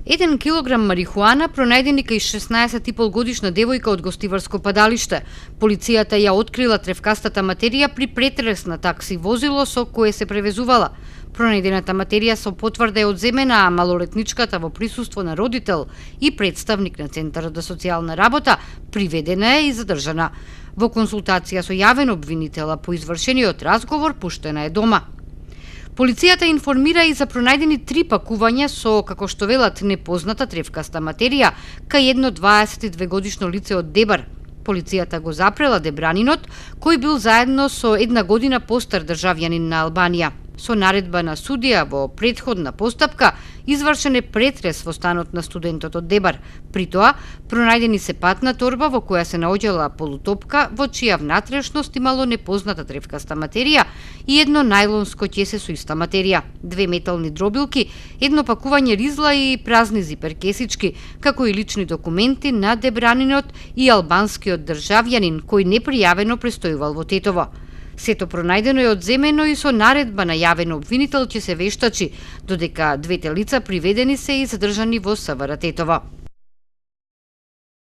1 килограм марихуана пронајдени кај 16,5 годишна девојка од гостиварско падалиште. Полицијата ја открила тревкастата материја при претрес на такси возило со кое се превезувала. Пронајдената материја со потврда е одземена, а малолетничката во присуство на родител и представник на Центарот за социјална работа приведена е и задржана. Во консултација со јавен обвинител, по извршениот разговор пуштена е дома. Полицијата информира и за пронајдени 3 пакувања со, како што велат, непозната тревкаста материја кај едно 22 годишно лице од Дебар. Полицијата го запрела дебранинот, кој бил заедно со 1 година постар државјанин на Албанија. Со наредба на судија во претходна постапка извршен е претрес во станот на студентот од Дебар. При тоа пронајдени се патна торба во која се наоѓала полутопка, во чија внатрешност имало непозната тревкаста материја и едно најлонско ќесе со иста материја, 2 метални дробилки, едно пакување ризла и празни зипер кесички, како и лични документи на дебранинот и албанскиот државјанин кој непријавено престојувал во Тетово. Сето пронајдено е одземено и со наредба на јавен обвинител ќе се вештачи, додека двете лица приведени се и задржани во СВР Тетово.